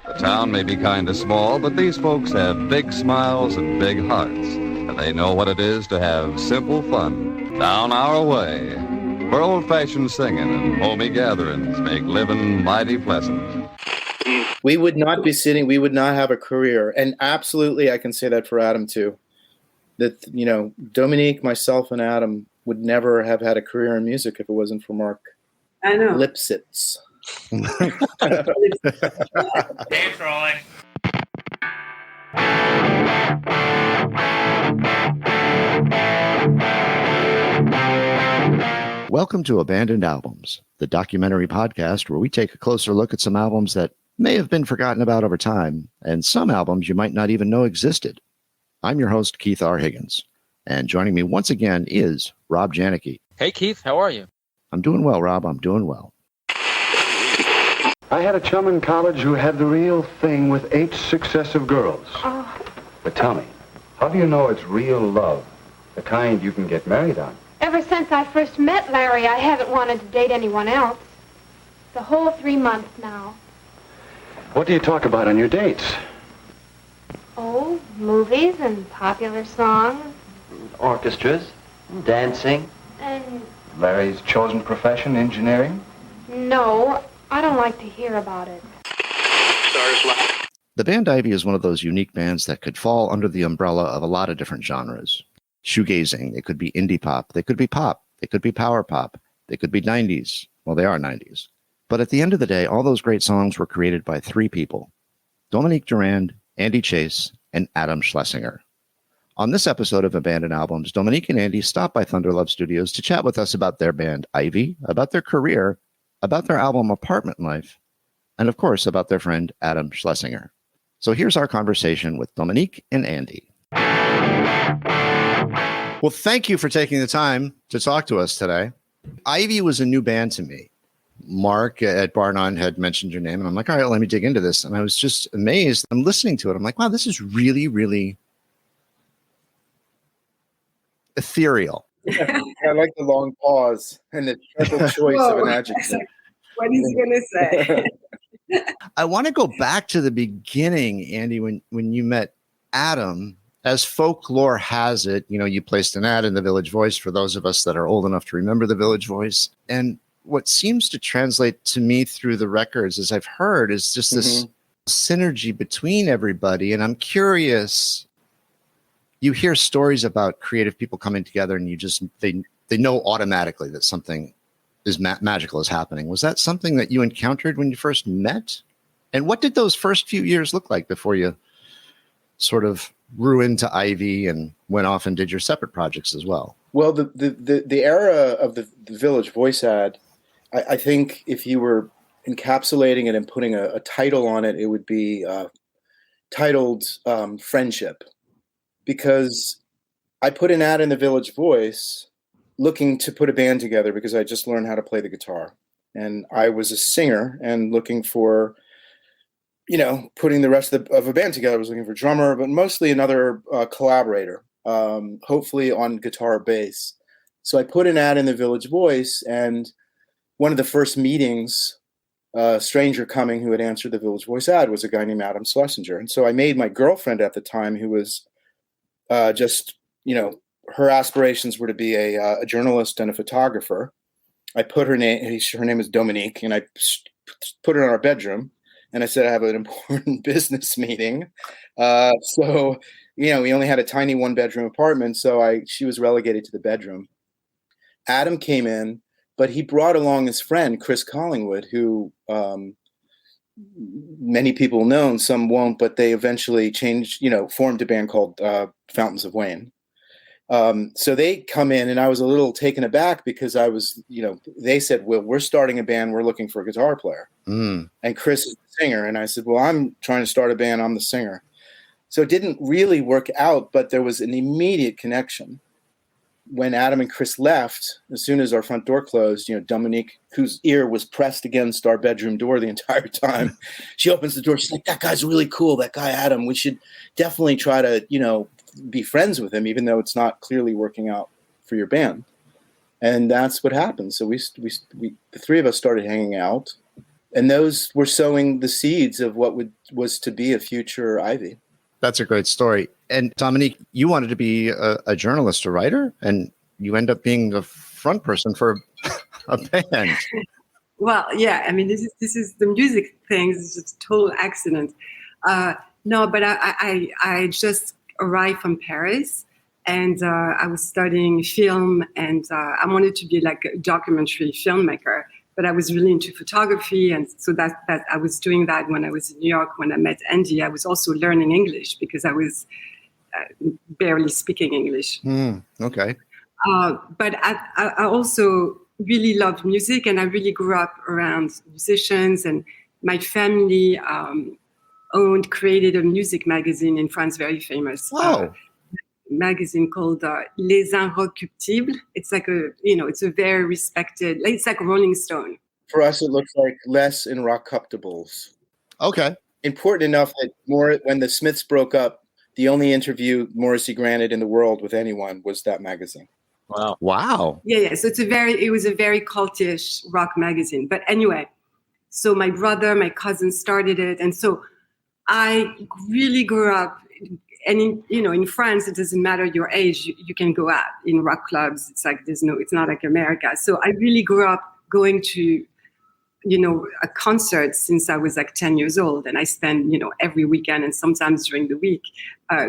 The town may be kind of small, but these folks have big smiles and big hearts, and they know what it is to have simple fun down our way, where old-fashioned singing and homey gatherings make living mighty pleasant. We would not be sitting, we would not have a career. And absolutely, I can say that for Adam too. That, you know, Dominique, myself, and Adam would never have had a career in music if it wasn't for Mark Lipsitz. Dance rolling. Welcome to Abandoned Albums, the documentary podcast where we take a closer look at some albums that may have been forgotten about over time, and some albums you might not even know existed. I'm your host, Keith R. Higgins, and joining me once again is Rob Janicke. Hey, Keith, how are you? I'm doing well, Rob. I'm doing well. I had a chum in college who had the real thing with 8 successive girls. Oh. But tell me, how do you know it's real love, the kind you can get married on? Ever since I first met Larry, I haven't wanted to date anyone else. The whole 3 months now. What do you talk about on your dates? Oh, movies and popular songs. Orchestras, dancing. And Larry's chosen profession, engineering? no, I don't like to hear about it. The band Ivy is one of those unique bands that could fall under the umbrella of a lot of different genres. Shoegazing, it could be indie pop, they could be pop, they could be power pop, they could be 90s. Well, they are 90s. But at the end of the day, all those great songs were created by 3 people: Dominique Durand, Andy Chase, and Adam Schlesinger. On this episode of Abandoned Albums, Dominique and Andy stopped by Thunderlove Studios to chat with us about their band Ivy, about their career, about their album Apartment Life, and of course about their friend Adam Schlesinger. So here's our conversation with Dominique and Andy. Well, thank you for taking the time to talk to us today. Ivy was a new band to me. Mark at Bar None had mentioned your name, and I'm like, all right, let me dig into this. And I was just amazed. I'm listening to it. I'm like, wow, this is really, really ethereal. I like the long pause and the triple choice of an adjective. What he's going to say. I want to go back to the beginning, Andy, when you met Adam. As folklore has it, you know, you placed an ad in the Village Voice for those of us that are old enough to remember the Village Voice. And what seems to translate to me through the records, as I've heard, is just this synergy between everybody. And I'm curious, you hear stories about creative people coming together and you just, they know automatically that something is magical is happening. Was that something that you encountered when you first met? And what did those first few years look like before you sort of grew into Ivy and went off and did your separate projects as well? Well, the era of the Village Voice ad, I think if you were encapsulating it and putting a title on it, it would be titled Friendship. Because I put an ad in the Village Voice looking to put a band together because I just learned how to play the guitar. And I was a singer and looking for, you know, putting the rest of a band together. I was looking for a drummer, but mostly another collaborator, hopefully on guitar or bass. So I put an ad in the Village Voice, and one of the first meetings, a stranger coming who had answered the Village Voice ad was a guy named Adam Schlesinger. And so I made my girlfriend at the time, who was just, you know, her aspirations were to be a journalist and a photographer. I put her name is Dominique, and I put her in our bedroom. And I said, I have an important business meeting. So, you know, we only had a tiny 1-bedroom apartment. So she was relegated to the bedroom. Adam came in, but he brought along his friend, Chris Collingwood, who many people know and some won't, but they eventually changed, you know, formed a band called Fountains of Wayne. So they come in, and I was a little taken aback because I was, you know, they said, well, we're starting a band. We're looking for a guitar player. And Chris is the singer. And I said, well, I'm trying to start a band. I'm the singer. So it didn't really work out, but there was an immediate connection. When Adam and Chris left, as soon as our front door closed, you know, Dominique, whose ear was pressed against our bedroom door the entire time, she opens the door. She's like, that guy's really cool. That guy, Adam, we should definitely try to, you know, be friends with him, even though it's not clearly working out for your band. And that's what happened. So we the 3 of us started hanging out. And those were sowing the seeds of what was to be a future Ivy. That's a great story. And Dominique, you wanted to be a journalist, a writer, and you end up being the front person for a band. Well, yeah. I mean, this is the music thing. This is just a total accident. No, but I just arrived from Paris, and I was studying film, and I wanted to be like a documentary filmmaker. But I was really into photography, and so that I was doing that when I was in New York. When I met Andy, I was also learning English because I was barely speaking English. Okay. But I also really loved music, and I really grew up around musicians. And my family created a music magazine in France, very famous. Wow. Magazine called Les Inrecuptibles. It's like it's a very respected, it's like Rolling Stone. For us, it looks like Les Inrecuptibles. Okay. Important enough that when the Smiths broke up, the only interview Morrissey granted in the world with anyone was that magazine. Wow. Yeah. So it was a very cultish rock magazine. But anyway, so my brother, my cousin started it, and so I really grew up. And in France, it doesn't matter your age. You can go out in rock clubs. It's like it's not like America. So I really grew up going to, a concert since I was like 10 years old. And I spent, every weekend and sometimes during the week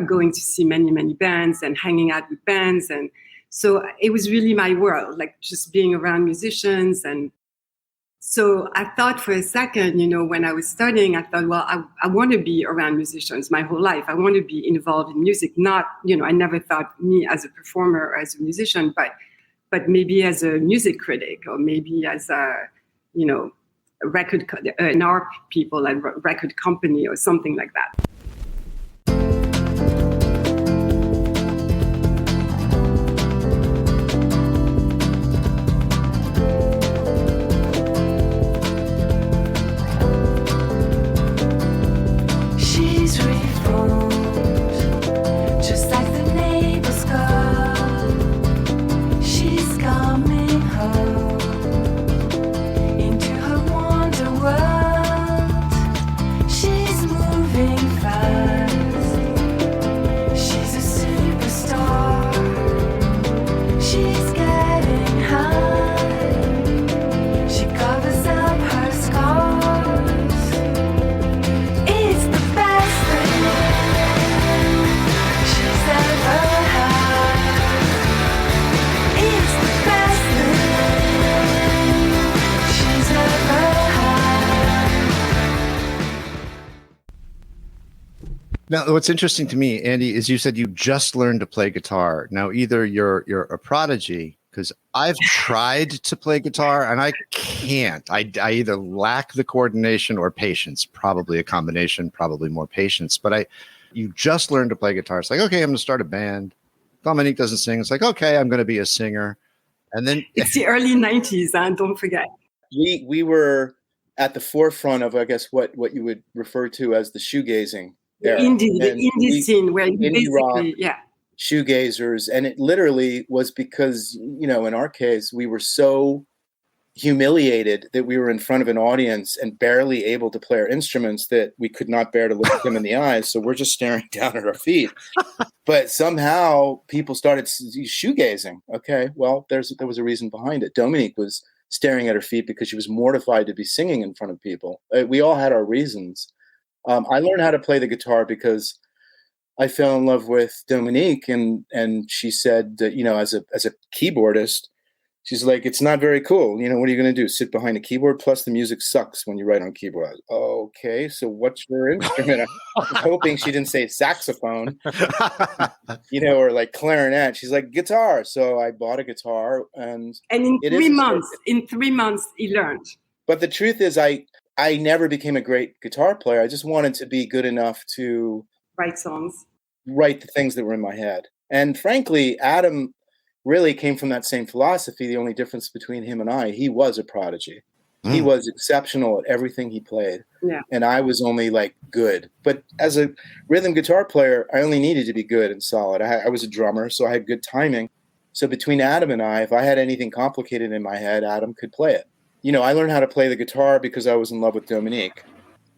going to see many, many bands and hanging out with bands. And so it was really my world, like just being around musicians. And so I thought for a second, when I was studying, I thought, well, I want to be around musicians my whole life. I want to be involved in music. Not, I never thought me as a performer or as a musician, but maybe as a music critic, or maybe as an art people, like record company or something like that. Now, what's interesting to me, Andy, is you said you just learned to play guitar. Now, either you're a prodigy, because I've tried to play guitar and I can't. I either lack the coordination or patience, probably a combination, probably more patience. But you just learned to play guitar. It's like, okay, I'm going to start a band. Dominique doesn't sing. It's like, okay, I'm going to be a singer. And then it's the early 90s, don't forget. We were at the forefront of, I guess, what you would refer to as the shoegazing. The indie scene where you basically, shoegazers. And it literally was because, in our case, we were so humiliated that we were in front of an audience and barely able to play our instruments that we could not bear to look them in the eyes. So we're just staring down at our feet. But somehow people started shoegazing. Okay, well, there was a reason behind it. Dominique was staring at her feet because she was mortified to be singing in front of people. We all had our reasons. I learned how to play the guitar because I fell in love with Dominique, and she said that, as a keyboardist, she's like, it's not very cool. What are you going to do? Sit behind a keyboard? Plus the music sucks when you write on keyboard. Okay, so what's your instrument? I was hoping she didn't say saxophone, or like clarinet. She's like, guitar. So I bought a guitar, and in 3 months, he learned. But the truth is, I never became a great guitar player. I just wanted to be good enough to write songs, write the things that were in my head. And frankly, Adam really came from that same philosophy. The only difference between him and he was a prodigy. He was exceptional at everything he played. Yeah. And I was only like good. But as a rhythm guitar player, I only needed to be good and solid. I was a drummer, so I had good timing. So between Adam and if I had anything complicated in my head, Adam could play it. I learned how to play the guitar because I was in love with Dominique.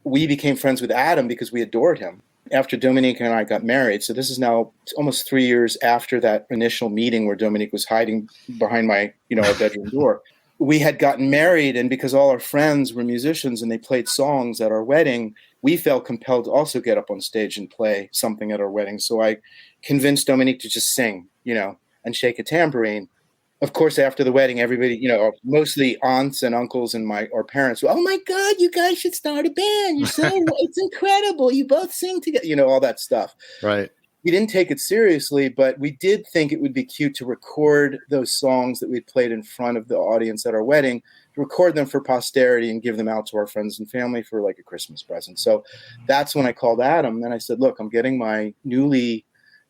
We became friends with Adam because we adored him after Dominique and I got married. So this is now almost 3 years after that initial meeting where Dominique was hiding behind my, our bedroom door. We had gotten married, and because all our friends were musicians and they played songs at our wedding, we felt compelled to also get up on stage and play something at our wedding. So I convinced Dominique to just sing, and shake a tambourine. Of course, after the wedding, everybody, mostly aunts and uncles and our parents, oh my God, you guys should start a band. It's incredible. You both sing together, all that stuff. Right. We didn't take it seriously, but we did think it would be cute to record those songs that we'd played in front of the audience at our wedding, to record them for posterity and give them out to our friends and family for like a Christmas present. So that's when I called Adam and I said, look, I'm getting my new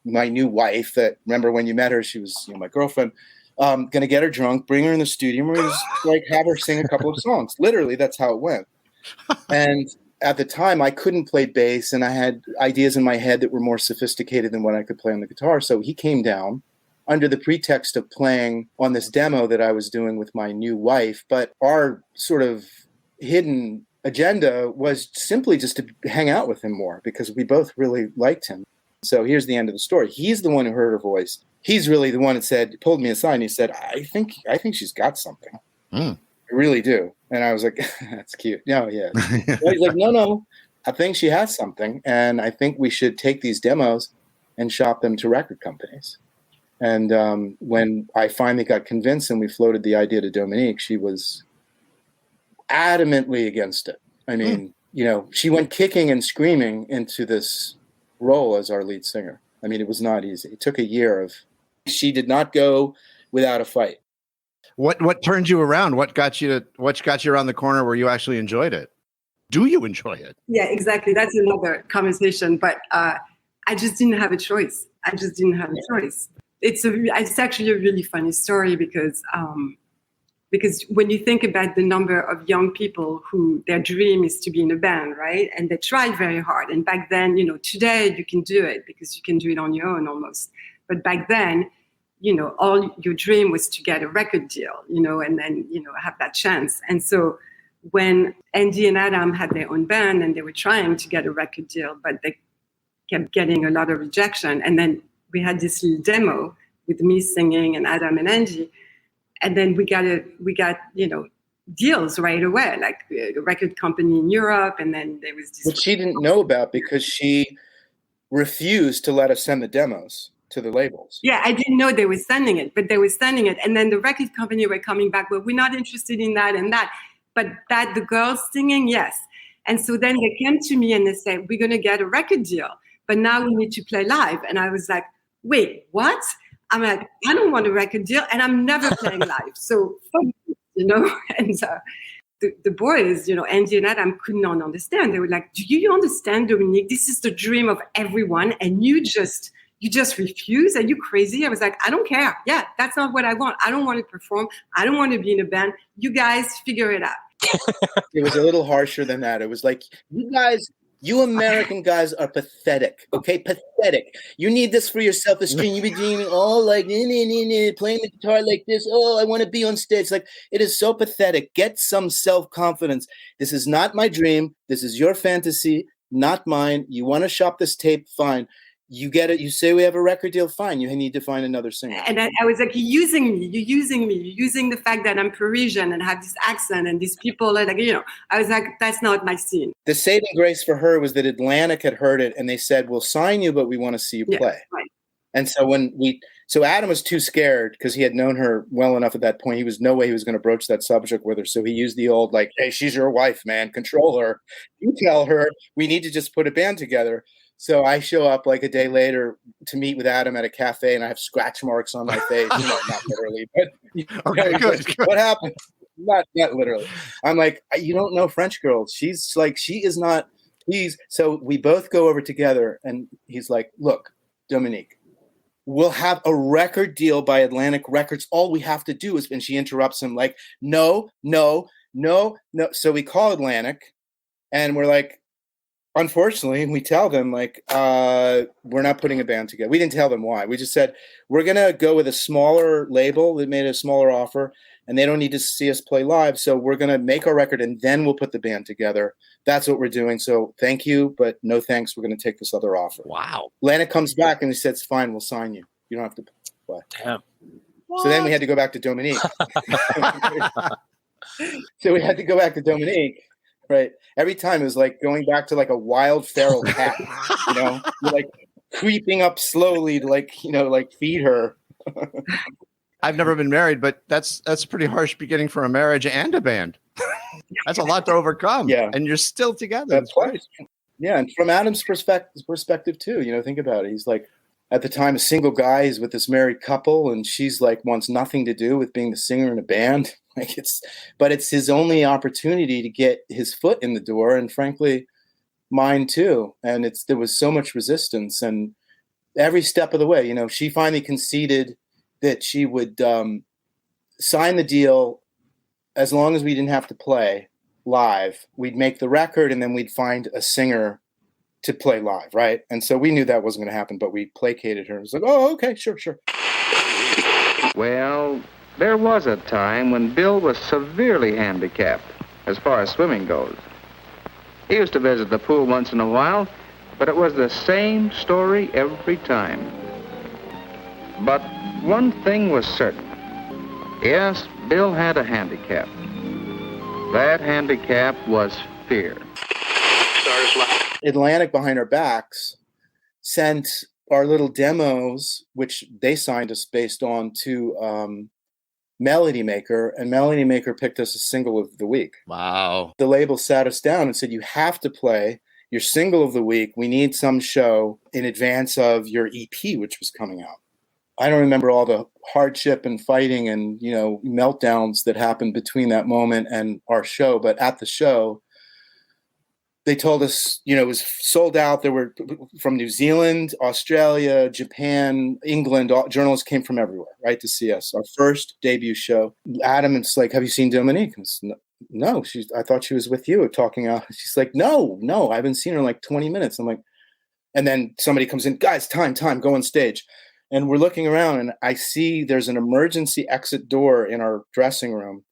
wife that, remember when you met her, she was my girlfriend. Going to get her drunk, bring her in the studio, and we're going to have her sing a couple of songs. Literally, that's how it went. And at the time, I couldn't play bass, and I had ideas in my head that were more sophisticated than what I could play on the guitar. So he came down under the pretext of playing on this demo that I was doing with my new wife. But our sort of hidden agenda was simply just to hang out with him more because we both really liked him. So here's the end of the story. He's the one who heard her voice. He's really the one that pulled me aside and he said, I think she's got something. I really do. And I was like, that's cute. No, yeah. He's like, no, I think she has something. And I think we should take these demos and shop them to record companies. And when I finally got convinced and we floated the idea to Dominique, she was adamantly against it. I mean, she went kicking and screaming into this role as our lead singer. I mean, it was not easy. It took a year she did not go without a fight. What turned you around? What got you around the corner where you actually enjoyed it? Do you enjoy it? Yeah, exactly. That's another conversation. But I just didn't have a choice. It's actually a really funny story because when you think about the number of young people who their dream is to be in a band, right? And they tried very hard. And back then, today you can do it because you can do it on your own almost. But back then, all your dream was to get a record deal, and then, have that chance. And so when Andy and Adam had their own band and they were trying to get a record deal, but they kept getting a lot of rejection. And then we had this little demo with me singing and Adam and Andy. And then we got deals right away, like a record company in Europe. And then there was this. Which she didn't know about because she refused to let us send the demos to the labels. Yeah, I didn't know they were sending it, but they were sending it. And then the record company were coming back, well, we're not interested in that and that. But that the girls singing, yes. And so then they came to me and they said, we're going to get a record deal, but now we need to play live. And I was like, wait, what? I'm like, I don't want a record deal and I'm never playing live. So, and the boys, Andy and Adam could not understand. They were like, do you understand, Dominique? This is the dream of everyone. And you just refuse? Are you crazy? I was like, I don't care. Yeah, that's not what I want. I don't want to perform. I don't want to be in a band. You guys figure it out. It was a little harsher than that. It was like, you American guys are pathetic. Okay, pathetic. You need this for your self-esteem. You be dreaming, playing the guitar like this. Oh, I want to be on stage. Like, it is so pathetic. Get some self-confidence. This is not my dream. This is your fantasy, not mine. You want to shop this tape? Fine. You get it. You say we have a record deal. Fine. You need to find another singer. And I was like, you're using the fact that I'm Parisian and have this accent and these people are like, I was like, that's not my scene. The saving grace for her was that Atlantic had heard it and they said, we'll sign you, but we want to see you play. Right. And so Adam was too scared because he had known her well enough at that point. He was no way he was going to broach that subject with her. So he used the old, like, hey, she's your wife, man. Control her. You tell her we need to just put a band together. So I show up like a day later to meet with Adam at a cafe, and I have scratch marks on my face. Not literally, but okay, good. What happened? Not literally. I'm like, you don't know French girls. She's like, she is not. So we both go over together, and he's like, look, Dominique, we'll have a record deal by Atlantic Records. All we have to do is, and she interrupts him like, no. So we call Atlantic, and we're like, unfortunately, we tell them, like, we're not putting a band together. We didn't tell them why. We just said, we're going to go with a smaller label that made a smaller offer, and they don't need to see us play live. So we're going to make our record and then we'll put the band together. That's what we're doing. So thank you, but no thanks. We're going to take this other offer. Wow. Atlantic comes back and he says, fine, we'll sign you. You don't have to play. Damn. So then we had to go back to Dominique. So we had to go back to Dominique, right? Every time it was like going back to like a wild feral cat, you know, you're like creeping up slowly to like, you know, like feed her. I've never been married, but that's a pretty harsh beginning for a marriage and a band. That's a lot to overcome. Yeah. And you're still together. That's right. Yeah. And from Adam's perspective too, you know, think about it. He's like, at the time, a single guy. He's with this married couple, and she's like wants nothing to do with being the singer in a band. Like it's his only opportunity to get his foot in the door, and frankly, mine too. And there was so much resistance, and every step of the way, you know, she finally conceded that she would sign the deal as long as we didn't have to play live. We'd make the record, and then we'd find a singer to play live, right? And so we knew that wasn't going to happen, but we placated her. It was like, oh, okay, sure. Well, there was a time when Bill was severely handicapped as far as swimming goes. He used to visit the pool once in a while, but it was the same story every time. But one thing was certain. Yes, Bill had a handicap. That handicap was fear. Atlantic, behind our backs, sent our little demos, which they signed us based on, to Melody Maker, and Melody Maker picked us a single of the week. Wow. The label sat us down and said, you have to play your single of the week. We need some show in advance of your EP, which was coming out. I don't remember all the hardship and fighting and, you know, meltdowns that happened between that moment and our show. But at the show, they told us, you know, it was sold out. There were from New Zealand, Australia, Japan, England. Journalists came from everywhere, right, to see us. Our first debut show. Adam, it's like, have you seen Dominique? No, I thought she was with you talking out. She's like, no, I haven't seen her in like 20 minutes. I'm like, and then somebody comes in, guys, time, go on stage. And we're looking around, and I see there's an emergency exit door in our dressing room.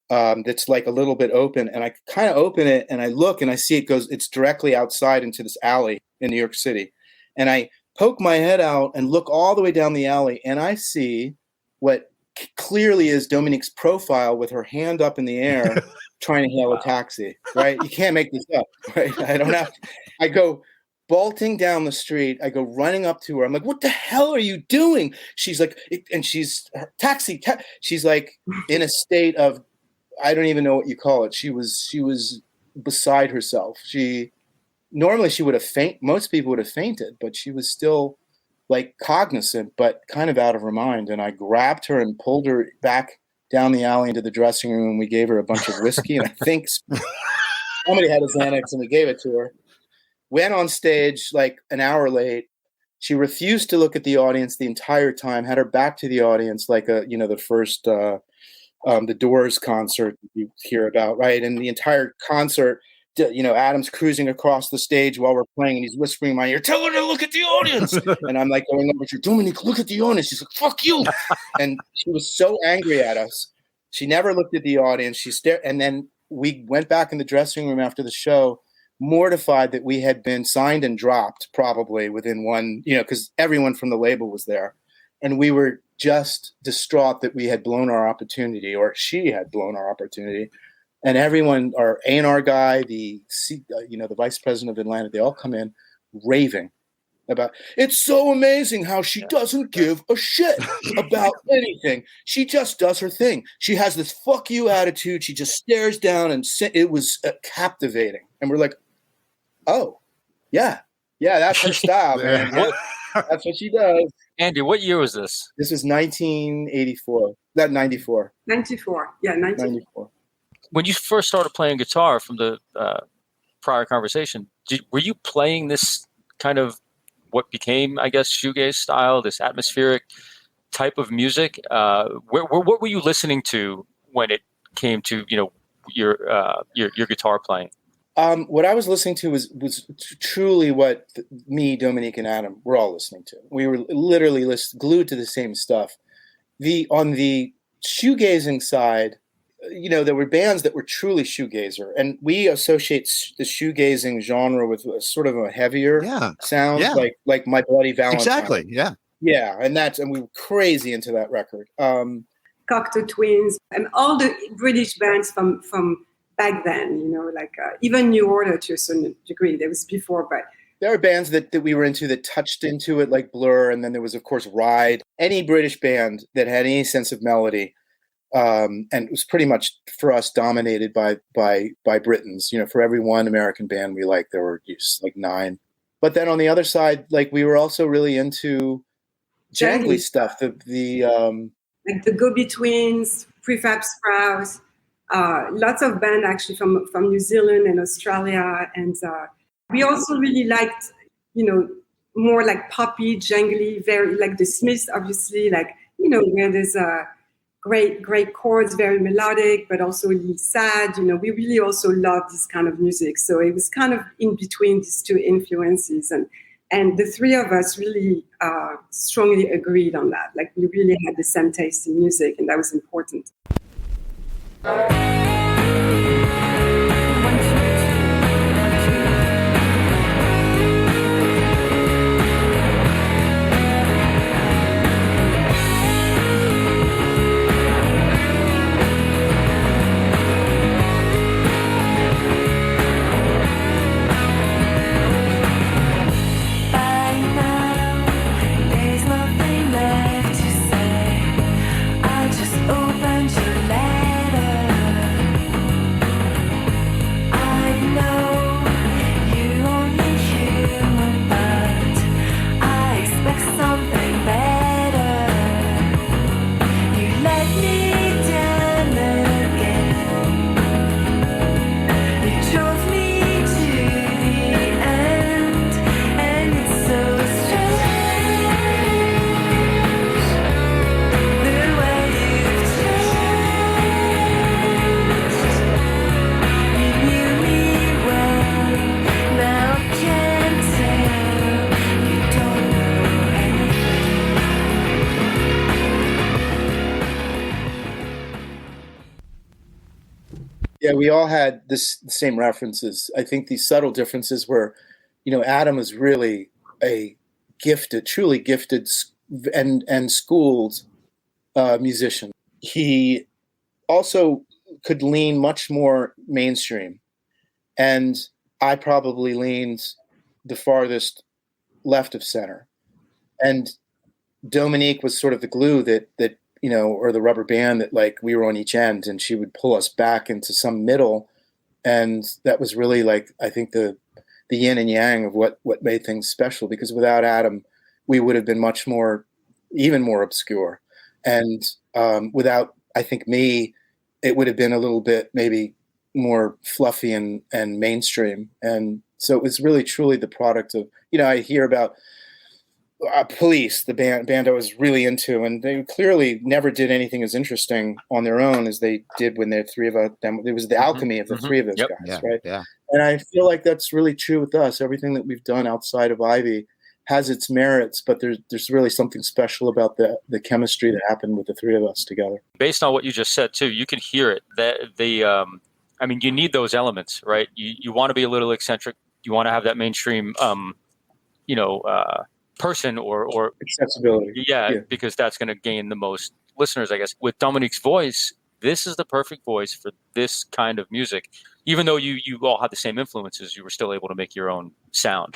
That's like a little bit open, and I kind of open it and I look and I see it's directly outside into this alley in New York City. And I poke my head out and look all the way down the alley, and I see what clearly is Dominique's profile with her hand up in the air trying to hail a taxi, right? You can't make this up, right? I go bolting down the street. I go running up to her. I'm like, what the hell are you doing? She's like, and she's she's like in a state of, I don't even know what you call it. She was beside herself. Normally she would have most people would have fainted, but she was still like cognizant, but kind of out of her mind. And I grabbed her and pulled her back down the alley into the dressing room, and we gave her a bunch of whiskey. And I think somebody had a Xanax, and we gave it to her. Went on stage like an hour late. She refused to look at the audience the entire time, had her back to the audience like the first the Doors concert you hear about, right? And the entire concert, you know, Adam's cruising across the stage while we're playing, and he's whispering in my ear, tell her to look at the audience. And I'm like going over to Dominique, look at the audience. She's like, fuck you. And she was so angry at us. She never looked at the audience. She stared. And then we went back in the dressing room after the show, mortified that we had been signed and dropped probably within one, you know, because everyone from the label was there. And we were just distraught that we had blown our opportunity, or she had blown our opportunity. And everyone, our A&R guy, the vice president of Atlantic, they all come in raving about, it's so amazing how she doesn't give a shit about anything. She just does her thing. She has this fuck you attitude. She just stares down, and it was captivating. And we're like, oh, yeah, that's her style, man. That's what she does. Andy, what year was this? This was 1984. That 94. 94. Yeah, 94. When you first started playing guitar, from the prior conversation, were you playing this kind of what became, I guess, shoegaze style, this atmospheric type of music? What were you listening to when it came to, you know, your guitar playing? What I was listening to was truly what me, Dominique, and Adam were all listening to. We were literally glued to the same stuff. On the shoegazing side, there were bands that were truly shoegazer, and we associate the shoegazing genre with a sort of a heavier sound, like My Bloody Valentine. Exactly. Yeah, and we were crazy into that record. Cocteau Twins and all the British bands from back then, even New Order to a certain degree. There was before, but there are bands that we were into that touched into it, like Blur, and then there was, of course, Ride. Any British band that had any sense of melody, and it was pretty much for us dominated by Britons. For every one American band we liked, there were just like 9. But then on the other side, like we were also really into jangly stuff. Like the Go-Betweens, Prefab Sprouse, lots of bands actually from New Zealand and Australia, and we also really liked, more like poppy, jangly, very like the Smiths, obviously, where there's great chords, very melodic, but also really sad. We really also loved this kind of music. So it was kind of in between these two influences, and the three of us really strongly agreed on that. Like we really had the same taste in music, and that was important. Yeah, we all had the same references. I think these subtle differences were, Adam was really a truly gifted and schooled musician. He also could lean much more mainstream, and I probably leaned the farthest left of center. And Dominique was sort of the glue that or the rubber band that like we were on each end, and she would pull us back into some middle. And that was really like, I think the yin and yang of what made things special, because without Adam, we would have been even more obscure. And without, I think, me, it would have been a little bit maybe more fluffy and mainstream. And so it was really truly the product of, I hear about Police, the band I was really into, and they clearly never did anything as interesting on their own as they did when the three of them. It was the alchemy of the three of those guys, right? Yeah. And I feel like that's really true with us. Everything that we've done outside of Ivy has its merits, but there's really something special about the chemistry that happened with the three of us together. Based on what you just said too, you can hear it. You need those elements, right? You want to be a little eccentric. You want to have that mainstream, person or accessibility. Yeah, because that's going to gain the most listeners, I guess. With Dominique's voice, this is the perfect voice for this kind of music. Even though you all had the same influences, you were still able to make your own sound.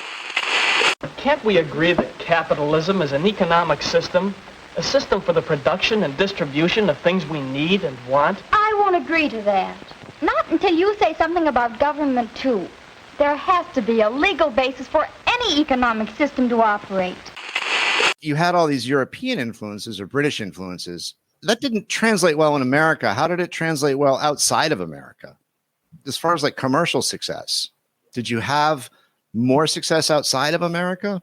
Can't we agree that capitalism is an economic system, a system for the production and distribution of things we need and want? I won't agree to that. Not until you say something about government, too. There has to be a legal basis for any economic system to operate. You had all these European influences or British influences. That didn't translate well in America. How did it translate well outside of America? As far as like commercial success, did you have more success outside of America?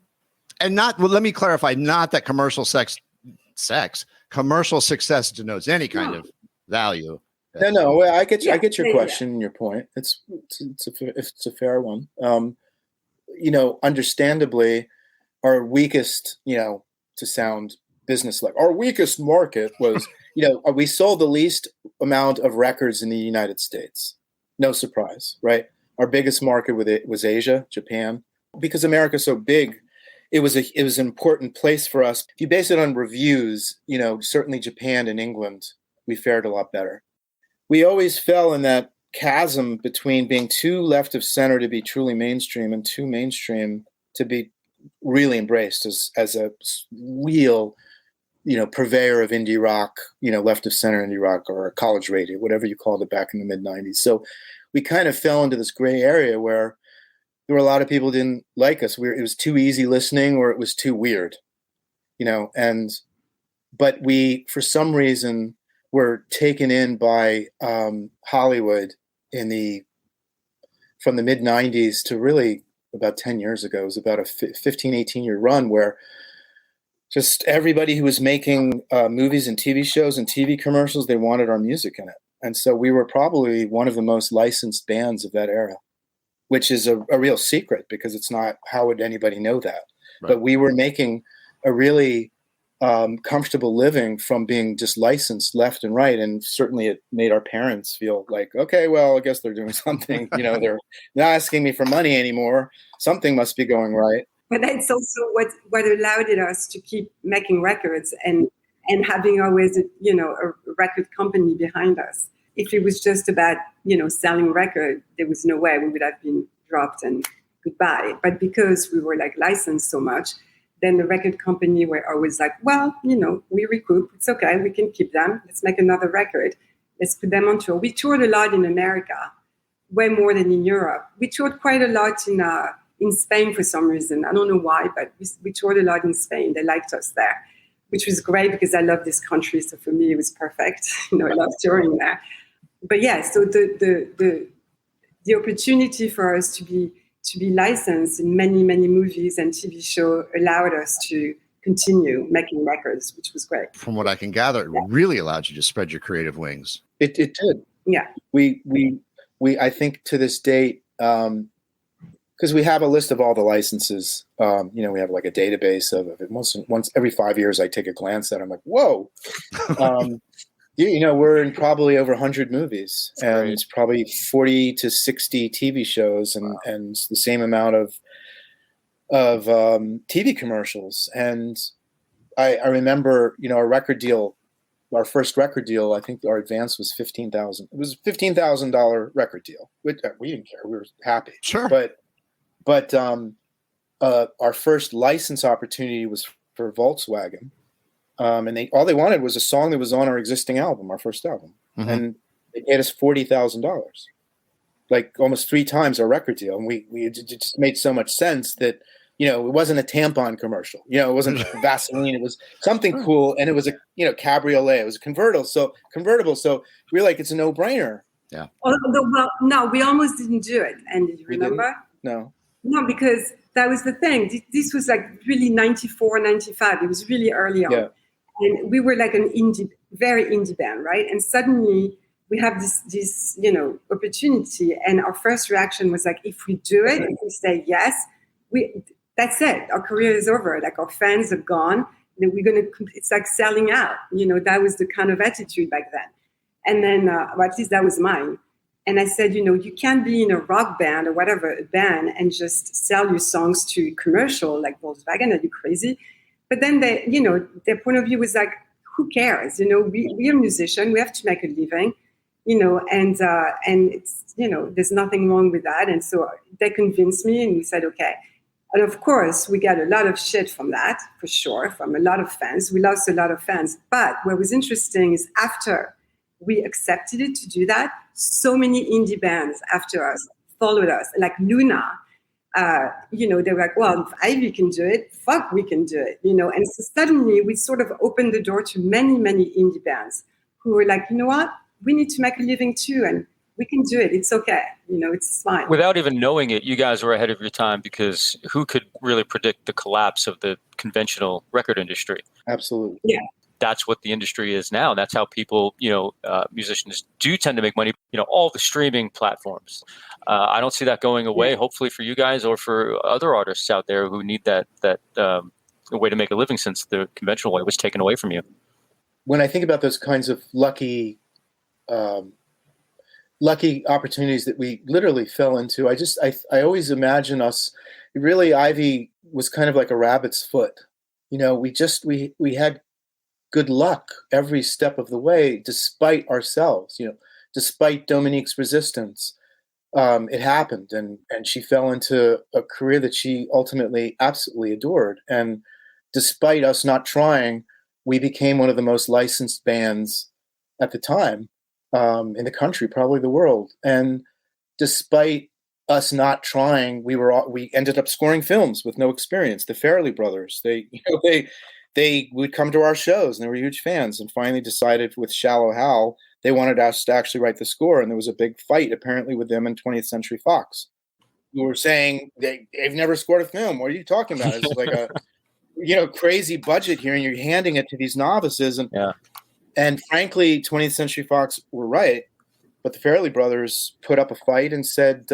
And let me clarify, not that commercial success denotes any kind of value. No. I get your question and your point. It's a fair one. Understandably, our weakest, to sound business-like, our weakest market was we sold the least amount of records in the United States. No surprise, right? Our biggest market was Asia, Japan. Because America's so big, it was an important place for us. If you base it on reviews, certainly Japan and England, we fared a lot better. We always fell in that chasm between being too left of center to be truly mainstream and too mainstream to be really embraced as a real, purveyor of indie rock, left of center indie rock, or college radio, whatever you called it back in the mid 90s. So we kind of fell into this gray area where there were a lot of people who didn't like us. It was too easy listening, or it was too weird, but we, for some reason, were taken in by Hollywood from the mid 90s to really about 10 years ago. It was about a 15, 18-year run where just everybody who was making movies and TV shows and TV commercials, they wanted our music in it. And so we were probably one of the most licensed bands of that era, which is a real secret, because it's not, how would anybody know that? Right. But we were making a really comfortable living from being just licensed left and right. And certainly it made our parents feel like, okay, well, I guess they're doing something, they're not asking me for money anymore. Something must be going right. But that's also what allowed us to keep making records and having always, a record company behind us. If it was just about, selling record, there was no way we would have been dropped and goodbye. But because we were licensed so much, then the record company were always like, well, we recoup. It's okay. We can keep them. Let's make another record. Let's put them on tour. We toured a lot in America, way more than in Europe. We toured quite a lot in Spain for some reason. I don't know why, but we toured a lot in Spain. They liked us there, which was great because I love this country. So for me, it was perfect. I love touring there. But yeah, so the opportunity for us to be licensed in many, many movies and TV shows allowed us to continue making records, which was great. From what I can gather, it really allowed you to spread your creative wings. It did. Yeah. We I think to this date, because we have a list of all the licenses, we have like a database of it. Once every 5 years, I take a glance at it. I'm like, whoa. We're in probably over 100 movies, and it's probably 40 to 60 TV shows, and the same amount of TV commercials. And I remember, our first record deal, I think our advance was $15,000. It was a $15,000 record deal. We didn't care. We were happy. Sure. But our first license opportunity was for Volkswagen. And all they wanted was a song that was on our existing album, our first album. Mm-hmm. And they paid us $40,000, like almost 3 times our record deal. And it just made so much sense that, it wasn't a tampon commercial. It wasn't Vaseline. It was something cool. And it was a cabriolet. It was a convertible. So we were like, it's a no-brainer. Yeah. Although, well, no, we almost didn't do it. And did you remember? No, because that was the thing. This was like really 94, 95. It was really early on. Yeah. And we were like an very indie band, right? And suddenly we have this opportunity. And our first reaction was like, if we do it, if we say yes, that's it. Our career is over. Like our fans are gone. Then it's like selling out. That was the kind of attitude back then. And then, well, at least that was mine. And I said, you can't be in a rock band or whatever, a band, and just sell your songs to commercial like Volkswagen. Are you crazy? But then their point of view was like, who cares? We are musicians. We have to make a living, and it's, there's nothing wrong with that. And so they convinced me, and we said, okay. And of course, we got a lot of shit from that, for sure, from a lot of fans. We lost a lot of fans. But what was interesting is after we accepted it to do that, so many indie bands after us followed us, like Luna. They were like, well, if Ivy can do it, fuck, we can do it, And so suddenly we sort of opened the door to many, many indie bands who were like, you know what? We need to make a living too, and we can do it. It's okay. It's fine. Without even knowing it, you guys were ahead of your time, because who could really predict the collapse of the conventional record industry? Absolutely. Yeah. That's what the industry is now. That's how people, musicians do tend to make money. All the streaming platforms. I don't see that going away. Yeah. Hopefully for you guys or for other artists out there who need that way to make a living, since the conventional way was taken away from you. when I think about those kinds of lucky opportunities that we literally fell into, I always imagine us, really, Ivy was kind of like a rabbit's foot. You know, we had good luck every step of the way, despite ourselves, you know, despite Dominique's resistance. It happened, and she fell into a career that she ultimately absolutely adored. And despite us not trying, we became one of the most licensed bands at the time in the country, probably the world. And despite us not trying, we ended up scoring films with no experience. The Farrelly brothers, they would come to our shows and they were huge fans, and finally decided with Shallow Hal they wanted us to actually write the score. And there was a big fight apparently with them and 20th Century Fox, who were saying they've never scored a film. What are you talking about? It's like a crazy budget here, and you're handing it to these novices. And frankly, 20th Century Fox were right. But the Farrelly brothers put up a fight and said,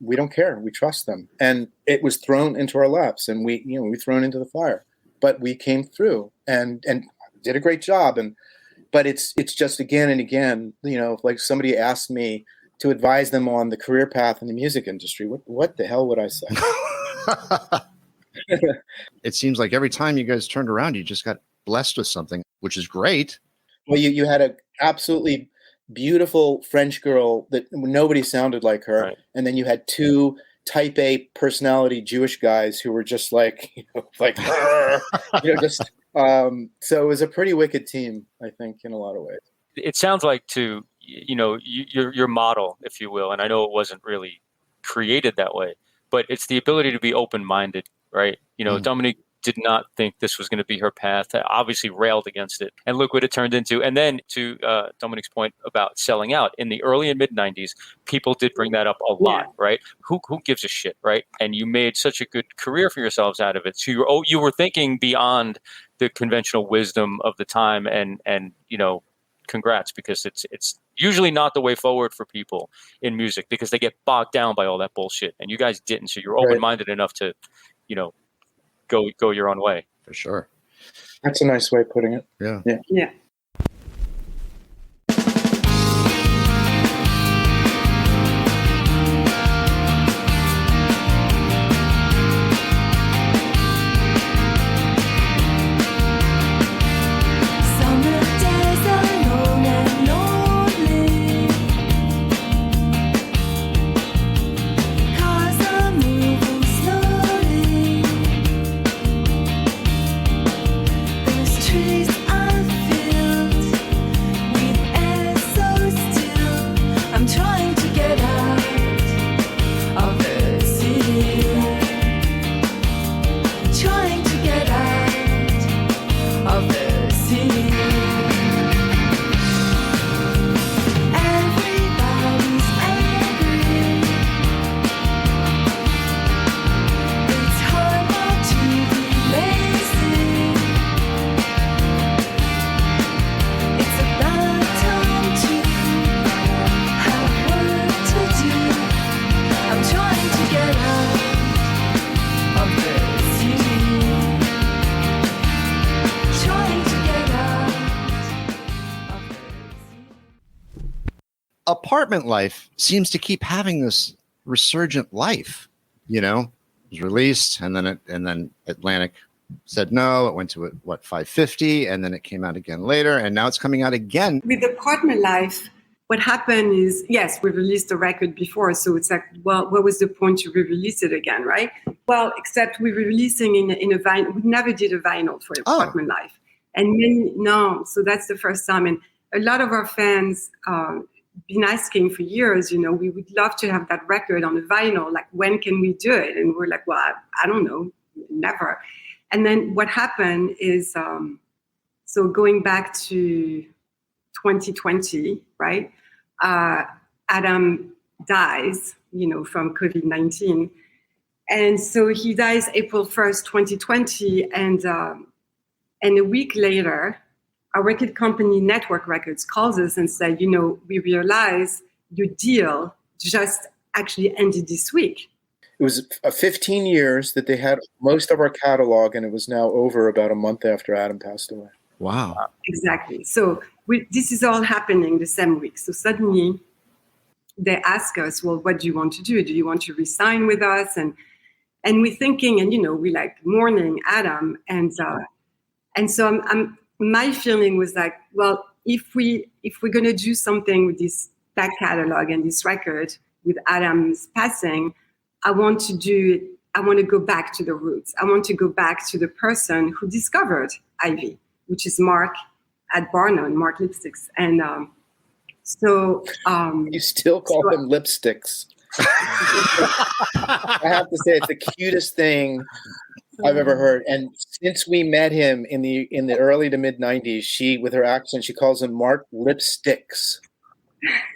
we don't care. We trust them. And it was thrown into our laps, and we were thrown into the fire. But we came through and did a great job. But it's just again and again, like somebody asked me to advise them on the career path in the music industry. What the hell would I say? It seems like every time you guys turned around, you just got blessed with something, which is great. Well, you had a absolutely beautiful French girl that nobody sounded like her. Right. And then you had two type A personality Jewish guys who were just like, just, so it was a pretty wicked team, I think, in a lot of ways. It sounds like your model, if you will, and I know it wasn't really created that way, but it's the ability to be open-minded, right? Dominique did not think this was going to be her path, obviously railed against it, and look what it turned into. And then to Dominique's point about selling out, in the early and mid 90s, people did bring that up a lot, right? Who gives a shit, right? And you made such a good career for yourselves out of it. So you were thinking beyond the conventional wisdom of the time, and congrats, because it's usually not the way forward for people in music, because they get bogged down by all that bullshit, and you guys didn't. So you're open-minded enough to, go your own way. For sure. That's a nice way of putting it. Yeah. Apartment Life seems to keep having this resurgent life. It was released, and then Atlantic said no. It went to 550, and then it came out again later, and now it's coming out again. With Apartment Life, what happened is, yes, we released the record before, so it's like, well, what was the point to re-release it again, right? Well, except we were releasing in a vinyl. We never did a vinyl for Apartment Life, and so that's the first time. And a lot of our fans been asking for years, we would love to have that record on the vinyl. Like, when can we do it? And we're like, well, I don't know, never. And then what happened is, so going back to 2020, right? Adam dies, from COVID-19. And so he dies April 1st, 2020. And a week later, our record company, Network Records, calls us and said, we realize your deal just actually ended this week. It was 15 years that they had most of our catalog, and it was now over about a month after Adam passed away. Wow. Exactly. So this is all happening the same week. So suddenly they ask us, well, what do you want to do? Do you want to resign with us? And we're thinking, and we like mourning Adam, and so my feeling was like, well, if we're gonna do something with this back catalog and this record with Adam's passing, I want to go back to the roots. I want to go back to the person who discovered Ivy, which is Mark at Barnum, Mark Lipsitz. And you still call them lipsticks. I have to say, it's the cutest thing I've ever heard. And since we met him in the early to mid 90s, she, with her accent, she calls him Mark Lipsticks.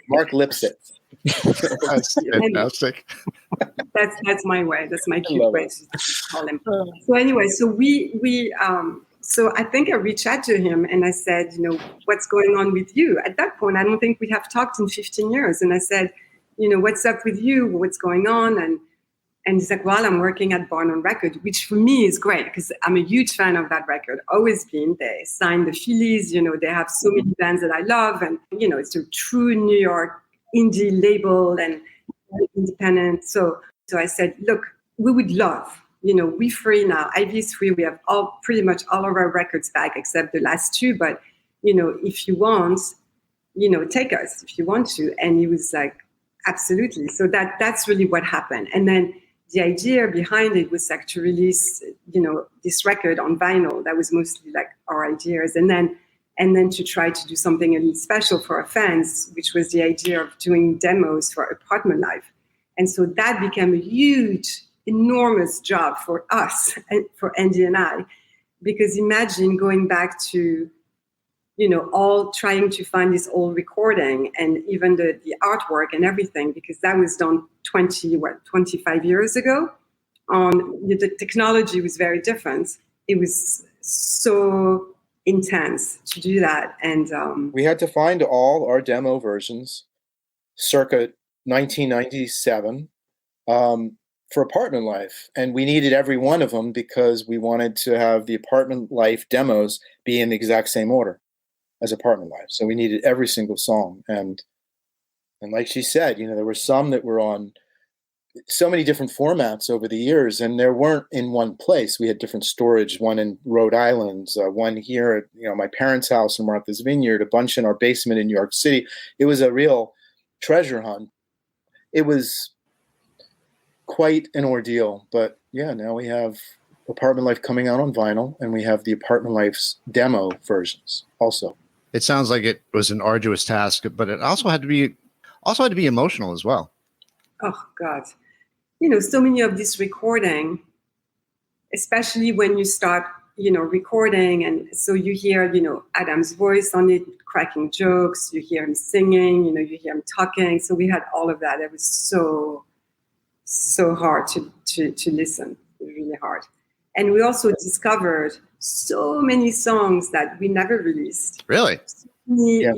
Mark Lipsitz. That's fantastic. That's my way. That's my cute way to call him. So anyway, so I think I reached out to him and I said, what's going on with you? At that point, I don't think we have talked in 15 years. And I said, what's up with you? What's going on? And he's like, well, I'm working at Barnum Records, which for me is great because I'm a huge fan of that record. Always been. They signed the Phillies. They have so many bands that I love. And, it's a true New York indie label and independent. So I said, look, we would love, we're free now. Ivy's free. We have pretty much all of our records back except the last two. But, if you want, take us if you want to. And he was like, absolutely. So that's really what happened. And then the idea behind it was like to release, this record on vinyl. That was mostly like our ideas. And then to try to do something a little special for our fans, which was the idea of doing demos for Apartment Life. And so that became a huge, enormous job for us, and for Andy and I, because imagine going back to, all trying to find this old recording and even the artwork and everything, because that was done 25 years ago. The technology was very different. It was so intense to do that. And we had to find all our demo versions circa 1997 for Apartment Life. And we needed every one of them because we wanted to have the Apartment Life demos be in the exact same order as Apartment Life. So we needed every single song. And like she said, there were some that were on so many different formats over the years, and they weren't in one place. We had different storage, one in Rhode Island, one here at my parents' house in Martha's Vineyard, a bunch in our basement in New York City. It was a real treasure hunt. It was quite an ordeal, but yeah, now we have Apartment Life coming out on vinyl, and we have the Apartment Life's demo versions also. It sounds like it was an arduous task, but it also had to be emotional as well. Oh God. So many of this recording, especially when you start, recording, and so you hear, Adam's voice on it, cracking jokes, you hear him singing, you hear him talking. So we had all of that. It was so hard to listen, really hard. And we also discovered so many songs that we never released. Really? Yeah.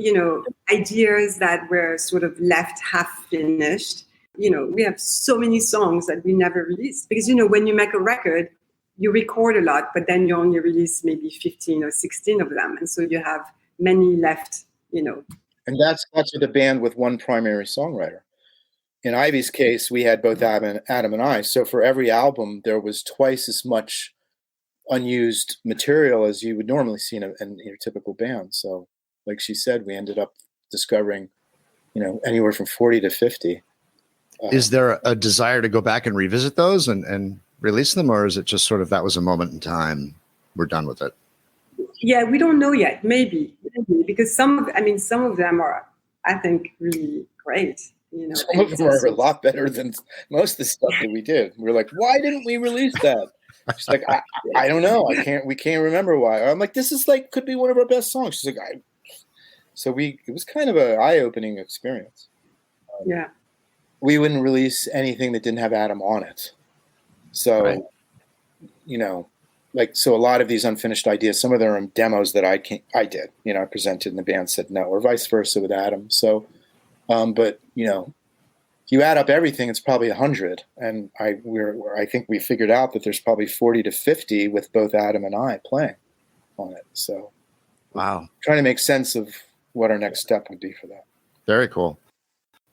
Ideas that were sort of left half finished. We have so many songs that we never released because, when you make a record, you record a lot, but then you only release maybe 15 or 16 of them. And so you have many left, And that's with a band with one primary songwriter. In Ivy's case, we had both Adam and I. So for every album, there was twice as much unused material as you would normally see in your typical band. So like she said, we ended up discovering, anywhere from 40 to 50. Is there a desire to go back and revisit those and release them, or is it just sort of that was a moment in time, we're done with it? Yeah, we don't know yet. Maybe because some of them are, I think, really great. Some of them are a lot better than most of the stuff that we did. We're like, why didn't we release that? She's like, I don't know. We can't remember why. I'm like, this is could be one of our best songs. She's like, it was kind of an eye-opening experience. Yeah. We wouldn't release anything that didn't have Adam on it. So, right. So a lot of these unfinished ideas, some of them are demos that I did, I presented and the band said no, or vice versa with Adam. So, but if you add up everything, it's probably 100. And I think we figured out that there's probably 40 to 50 with both Adam and I playing on it. So Wow. Trying to make sense of what our next step would be for that. Very cool.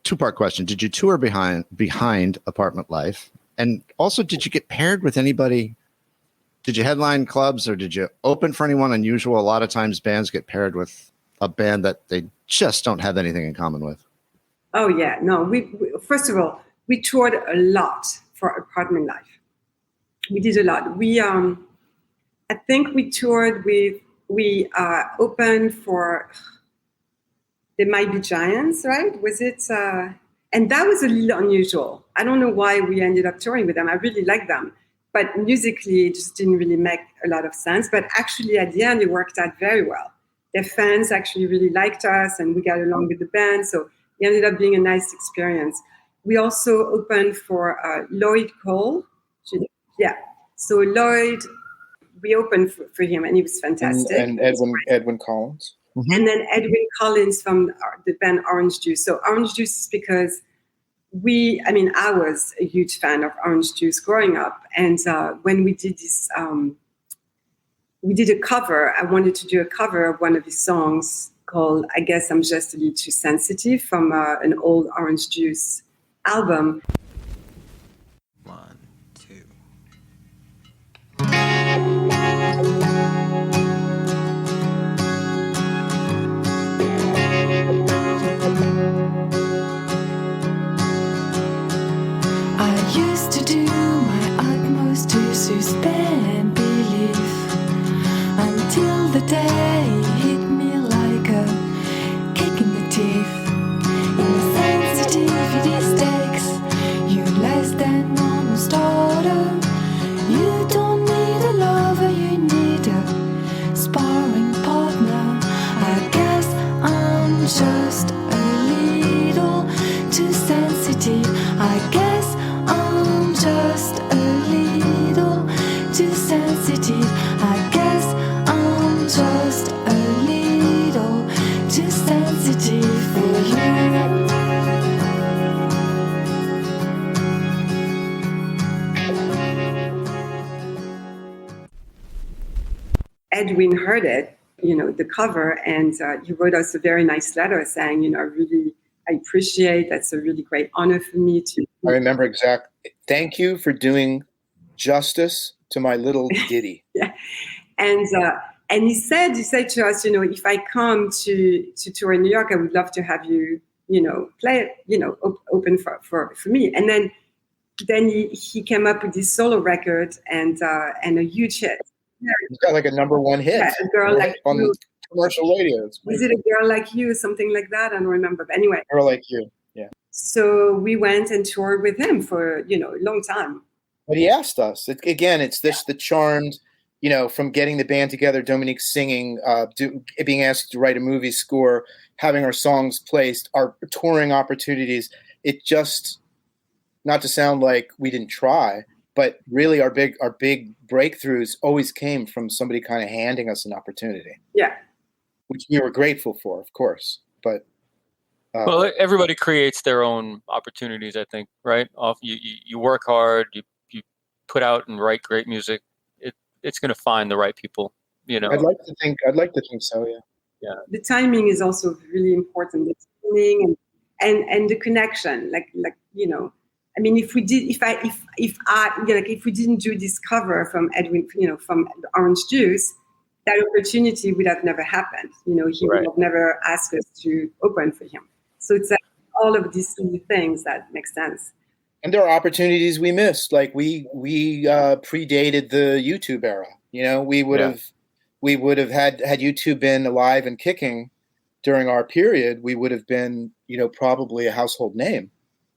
Two-part question. Did you tour behind Apartment Life? And also, did you get paired with anybody? Did you headline clubs or did you open for anyone unusual? A lot of times bands get paired with a band that they just don't have anything in common with. Oh, yeah. No, we first of all, we toured a lot for Apartment Life. We did a lot. I think we toured we opened for There Might Be Giants, right? Was it? And that was a little unusual. I don't know why we ended up touring with them. I really like them. But musically, it just didn't really make a lot of sense. But actually, at the end, it worked out very well. Their fans actually really liked us, and we got along with the band. So it ended up being a nice experience. We also opened for Lloyd Cole. Yeah. So Lloyd, we opened for him, and he was fantastic. And Edwin Collins. Mm-hmm. And then Edwin Collins from the band Orange Juice. So Orange Juice is because I was a huge fan of Orange Juice growing up. And when we did this, we did a cover. I wanted to do a cover of one of his songs called I Guess I'm Just a Little Too Sensitive from an old Orange Juice album. 1, 2. I used to do my utmost to suspend belief until the day hit me like a kick in the teeth. Insensitivity stakes you less than normal starter. You don't need a lover, you need a sparring partner. I guess I'm just a little too sensitive. I guess I'm just a little too sensitive. I guess I'm just a little too sensitive for you. Edwin heard it, the cover, and he wrote us a very nice letter saying, I appreciate, that's a really great honor for me to. I remember exactly. Thank you for doing justice to my little ditty. Yeah. And he said to us, if I come to tour in New York, I would love to have you, play it, open for me. And then he came up with this solo record and a huge hit. He's got like a #1 hit. Yeah, A Girl Like on You. Commercial radio. Was it A Girl Like You? Something like that. I don't remember. But anyway. Girl Like You. Yeah. So we went and toured with him for, a long time. But he asked us, the charmed, from getting the band together, Dominique singing, being asked to write a movie score, having our songs placed, our touring opportunities. It just, not to sound like we didn't try, but really our big breakthroughs always came from somebody kind of handing us an opportunity. Yeah. Which we were grateful for, of course. But well, everybody creates their own opportunities, I think, right? You work hard, you put out and write great music. It's going to find the right people, I'd like to think so, yeah. Yeah. The timing is also really important. The timing and the connection, if we didn't do this cover from Edwin, from the Orange Juice, that opportunity would have never happened. He would have never asked us to open for him. So it's all of these things that make sense. And there are opportunities we missed. Like we predated the YouTube era. We would have had YouTube been alive and kicking during our period, we would have been, probably a household name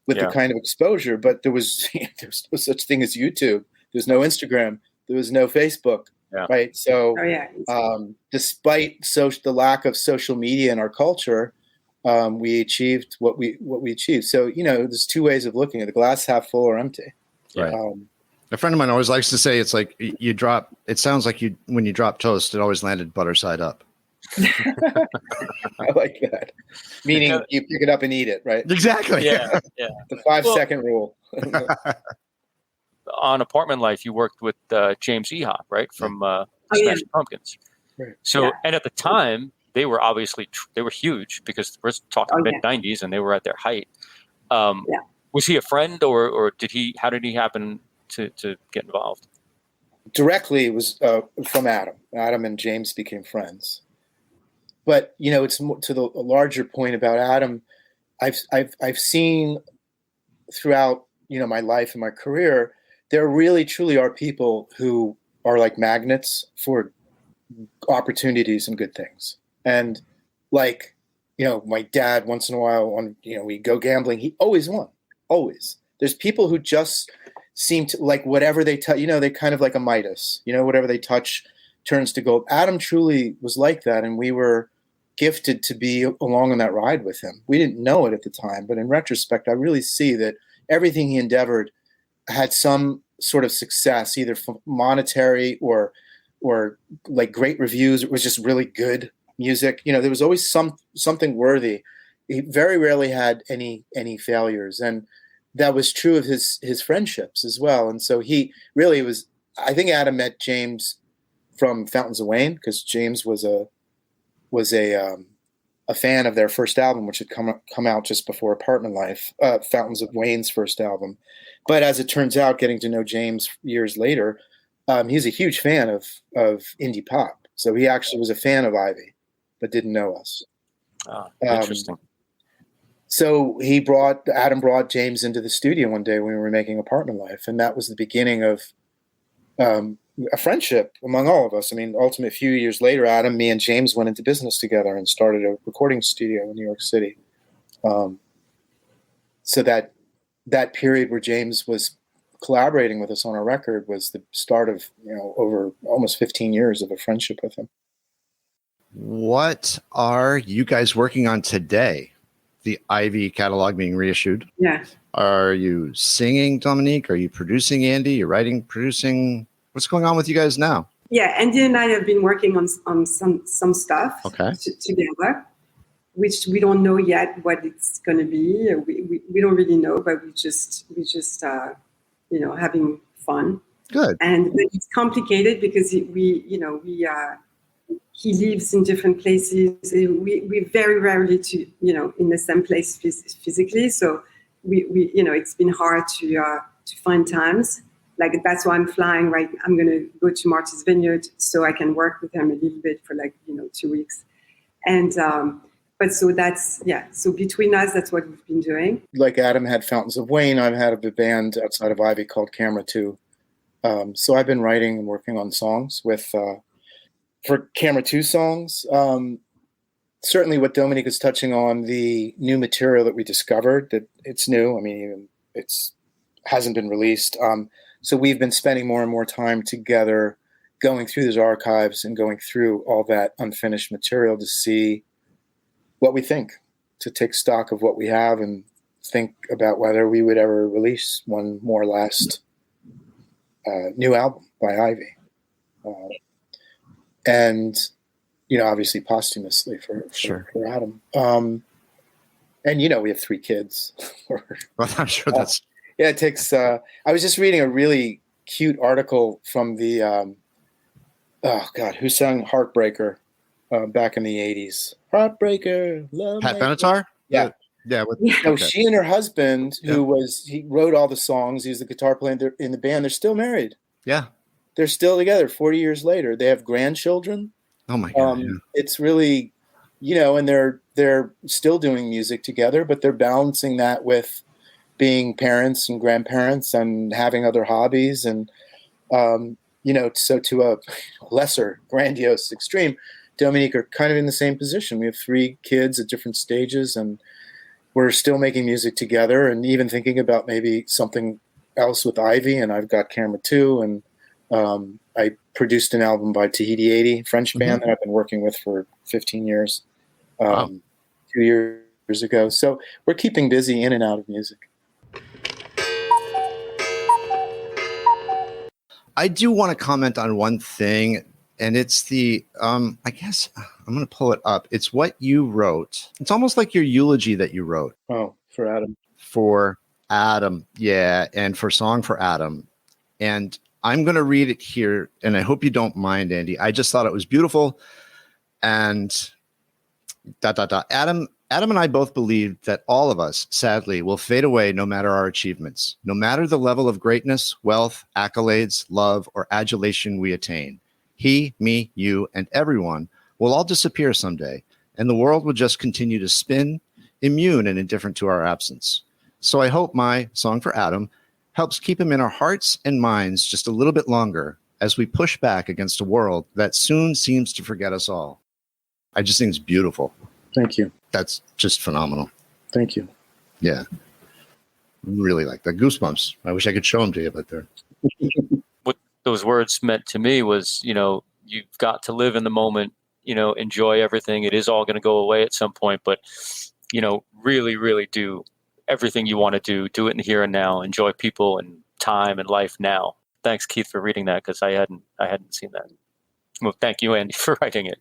with the kind of exposure. But there was no such thing as YouTube. There's no Instagram. There was no Facebook. Yeah. Right. So despite the lack of social media in our culture, we achieved what we achieved. So, there's two ways of looking at the glass half full or empty. Right. A friend of mine always likes to say, it's like it sounds like when you drop toast, it always landed butter side up. I like that. Meaning you pick it up and eat it, right? Exactly. Yeah. The 5-second rule. On Apartment Life, you worked with James Ehop, right? From Smashing Pumpkins. Right. So, and at the time, they were obviously they were huge because we're talking mid '90s, and they were at their height. Was he a friend, or did he? How did he happen to get involved? Directly, it was from Adam. Adam and James became friends. But it's more, to the larger point about Adam. I've seen throughout my life and my career, there really truly are people who are like magnets for opportunities and good things. And like, my dad once in a while we go gambling, he always won. Always. There's people who just seem to like whatever they touch, they kind of like a Midas, whatever they touch turns to gold. Adam truly was like that. And we were gifted to be along on that ride with him. We didn't know it at the time, but in retrospect, I really see that everything he endeavored had some sort of success, either monetary or like great reviews. It was just really good music. There was always something worthy. He very rarely had any failures. And that was true of his friendships as well. And so he really was, I think Adam met James from Fountains of Wayne, because James was a fan of their first album, which had come out just before Apartment Life, Fountains of Wayne's first album. But as it turns out, getting to know James years later, he's a huge fan of indie pop. So he actually was a fan of Ivy, but didn't know us. Interesting. So Adam brought James into the studio one day when we were making Apartment Life, and that was the beginning of a friendship among all of us. I mean, ultimately, a few years later, Adam, me, and James went into business together and started a recording studio in New York City. So that period where James was collaborating with us on a record was the start of over almost 15 years of a friendship with him. What are you guys working on today? The Ivy catalog being reissued. Yeah. Are you singing, Dominique? Are you producing, Andy? You're writing, producing? What's going on with you guys now? Yeah, Andy and I have been working on some stuff together, which we don't know yet what it's going to be. We don't really know, but we just having fun. Good. And it's complicated because he lives in different places. We very rarely in the same place physically. So we it's been hard to find times. Like, that's why I'm flying right. I'm going to go to Martha's Vineyard so I can work with him a little bit for 2 weeks. And, but so that's, so between us, that's what we've been doing. Like Adam had Fountains of Wayne, I've had a band outside of Ivy called Camera 2. So I've been writing and working on songs for Camera 2 songs. Certainly what Dominique is touching on, the new material that we discovered, that it's new. I mean, it's hasn't been released. So we've been spending more and more time together going through those archives and going through all that unfinished material to see what we think, to take stock of what we have and think about whether we would ever release one more last new album by Ivy. And, obviously posthumously for Adam. And, we have 3 kids. Well, I'm sure that's... Yeah, it takes... I was just reading a really cute article from the... who sang Heartbreaker back in the 80s? Heartbreaker, love... Pat Benatar? Yeah. Yeah. She and her husband, he wrote all the songs. He was the guitar player in the band. They're still married. Yeah. They're still together 40 years later. They have grandchildren. Oh, my God. It's really, and they're still doing music together, but they're balancing that with being parents and grandparents and having other hobbies. And, so to a lesser grandiose extreme, Dominique are kind of in the same position. We have 3 kids at different stages, and we're still making music together and even thinking about maybe something else with Ivy. And I've got Camera 2, and I produced an album by Tahiti 80, French band that I've been working with for 15 years, 2 years ago. So we're keeping busy in and out of music. I do want to comment on one thing, and it's the, I guess I'm going to pull it up. It's what you wrote. It's almost like your eulogy that you wrote. Oh, for Adam. For Adam. Yeah. And for Song for Adam. And I'm going to read it here, and I hope you don't mind, Andy. I just thought it was beautiful. And ... Adam and I both believe that all of us, sadly, will fade away no matter our achievements, no matter the level of greatness, wealth, accolades, love, or adulation we attain. He, me, you, and everyone will all disappear someday, and the world will just continue to spin, immune and indifferent to our absence. So I hope my Song for Adam helps keep him in our hearts and minds just a little bit longer as we push back against a world that soon seems to forget us all. I just think it's beautiful. Thank you. That's just phenomenal. Thank you. Yeah. Really like that. Goosebumps. I wish I could show them to you, but they're... What those words meant to me was, you've got to live in the moment, enjoy everything. It is all going to go away at some point, but, really, really do everything you want to do. Do it in the here and now. Enjoy people and time and life now. Thanks, Keith, for reading that, because I hadn't seen that. Well, thank you, Andy, for writing it.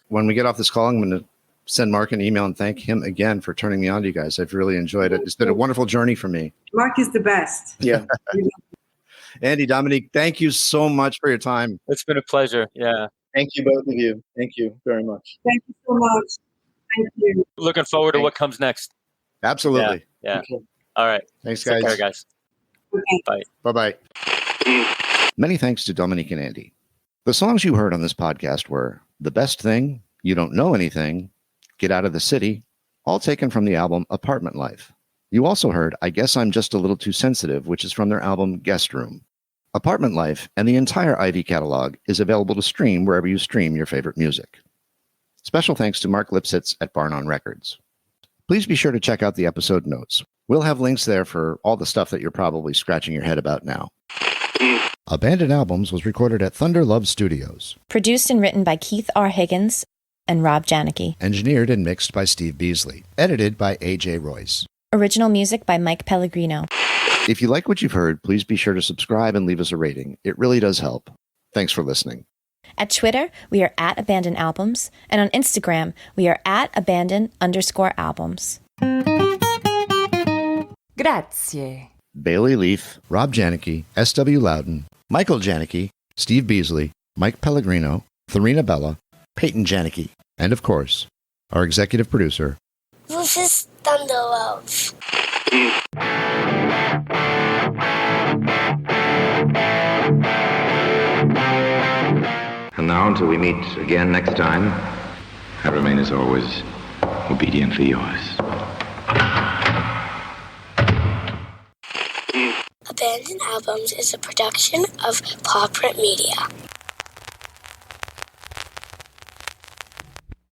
When we get off this call, I'm going to send Mark an email and thank him again for turning me on to you guys. I've really enjoyed it. It's been a wonderful journey for me. Mark is the best. Yeah. Andy, Dominique, thank you so much for your time. It's been a pleasure. Yeah. Thank you, both of you. Thank you very much. Thank you so much. Thank you. Looking forward to what comes next. Absolutely. Yeah. Okay. All right. Thanks, Take guys. care, guys. Okay. Bye. Bye-bye. Many thanks to Dominique and Andy. The songs you heard on this podcast were The Best Thing, You Don't Know Anything, Get Out of the City, all taken from the album Apartment Life. You also heard I Guess I'm Just a Little Too Sensitive, which is from their album Guest Room. Apartment Life and the entire Ivy catalog is available to stream wherever you stream your favorite music. Special thanks to Mark Lipsitz at Barn On Records. Please be sure to check out the episode notes. We'll have links there for all the stuff that you're probably scratching your head about now. Abandoned Albums was recorded at Thunderlove Studios. Produced and written by Keith R. Higgins and Rob Janicke. Engineered and mixed by Steve Beasley. Edited by A.J. Royce. Original music by Mike Pellegrino. If you like what you've heard, please be sure to subscribe and leave us a rating. It really does help. Thanks for listening. At Twitter, we are at Abandoned Albums, and on Instagram, we are at Abandoned_albums. Grazie. Bailey Leaf, Rob Janicke, S.W. Loudon, Michael Janicke, Steve Beasley, Mike Pellegrino, Therina Bella, Peyton Janicke, and of course, our executive producer, Rufus Thunderlove. And now, until we meet again next time, I remain as always obediently yours. Abandoned Albums is a production of Paw Print Media.